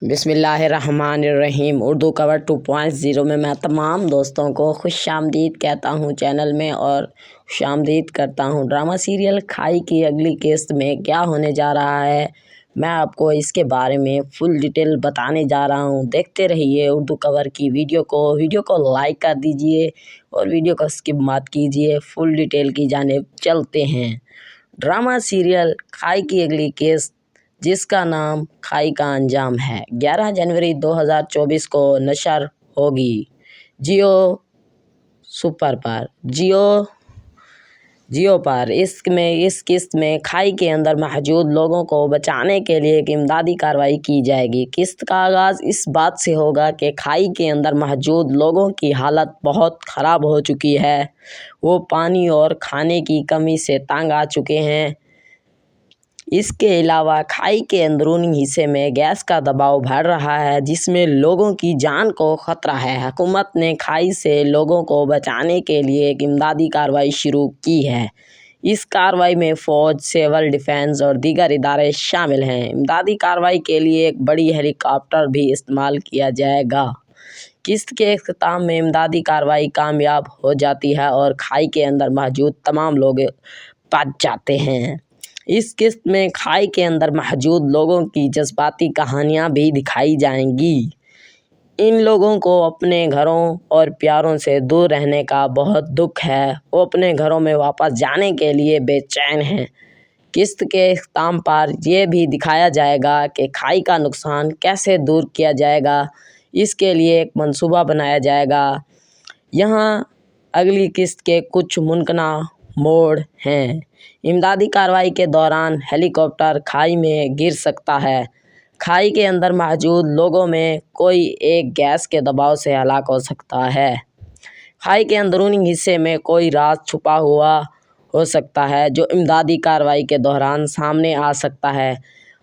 بسم اللہ الرحمن الرحیم۔ اردو کور 2.0 میں تمام دوستوں کو خوش آمدید کہتا ہوں چینل میں، اور خوش آمدید کرتا ہوں۔ ڈرامہ سیریل کھائی کی اگلی قسط میں کیا ہونے جا رہا ہے، میں آپ کو اس کے بارے میں فل ڈیٹیل بتانے جا رہا ہوں۔ دیکھتے رہیے اردو کور کی ویڈیو کو لائک کر دیجئے اور ویڈیو کو اسکپ مت کیجئے۔ فل ڈیٹیل کی جانب چلتے ہیں۔ ڈرامہ سیریل کھائی کی اگلی قسط، جس کا نام کھائی کا انجام ہے، 11 جنوری 2024 کو نشر ہوگی جیو سپر پر جیو پر۔ اس قسط میں کھائی کے اندر محجوز لوگوں کو بچانے کے لیے ایک امدادی کارروائی کی جائے گی۔ قسط کا آغاز اس بات سے ہوگا کہ کھائی کے اندر محجوز لوگوں کی حالت بہت خراب ہو چکی ہے، وہ پانی اور کھانے کی کمی سے تنگ آ چکے ہیں۔ اس کے علاوہ کھائی کے اندرونی حصے میں گیس کا دباؤ بڑھ رہا ہے، جس میں لوگوں کی جان کو خطرہ ہے۔ حکومت نے کھائی سے لوگوں کو بچانے کے لیے ایک امدادی کارروائی شروع کی ہے۔ اس کارروائی میں فوج، سول ڈیفنس اور دیگر ادارے شامل ہیں۔ امدادی کارروائی کے لیے ایک بڑی ہیلی کاپٹر بھی استعمال کیا جائے گا۔ قسط کے اختتام میں امدادی کارروائی کامیاب ہو جاتی ہے اور کھائی کے اندر موجود تمام لوگ بچ جاتے ہیں۔ اس قسط میں کھائی کے اندر موجود لوگوں کی جذباتی کہانیاں بھی دکھائی جائیں گی۔ ان لوگوں کو اپنے گھروں اور پیاروں سے دور رہنے کا بہت دکھ ہے، وہ اپنے گھروں میں واپس جانے کے لیے بے چین ہیں۔ قسط کے اختتام پر یہ بھی دکھایا جائے گا کہ کھائی کا نقصان کیسے دور کیا جائے گا، اس کے لیے ایک منصوبہ بنایا جائے گا۔ یہاں اگلی قسط کے کچھ ممکنہ موڑ ہیں۔ امدادی کارروائی کے دوران ہیلی کاپٹر کھائی میں گر سکتا ہے۔ کھائی کے اندر موجود لوگوں میں کوئی ایک گیس کے دباؤ سے ہلاک ہو سکتا ہے۔ کھائی کے اندرونی حصے میں کوئی راز چھپا ہوا ہو سکتا ہے جو امدادی کارروائی کے دوران سامنے آ سکتا ہے۔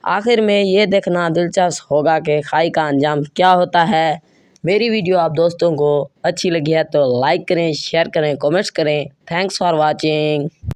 آخر میں یہ دیکھنا دلچسپ ہوگا کہ کھائی کا انجام کیا ہوتا ہے۔ میری ویڈیو آپ دوستوں کو اچھی لگی ہے تو لائک کریں، شیئر کریں، کمنٹس کریں۔ Thanks for watching.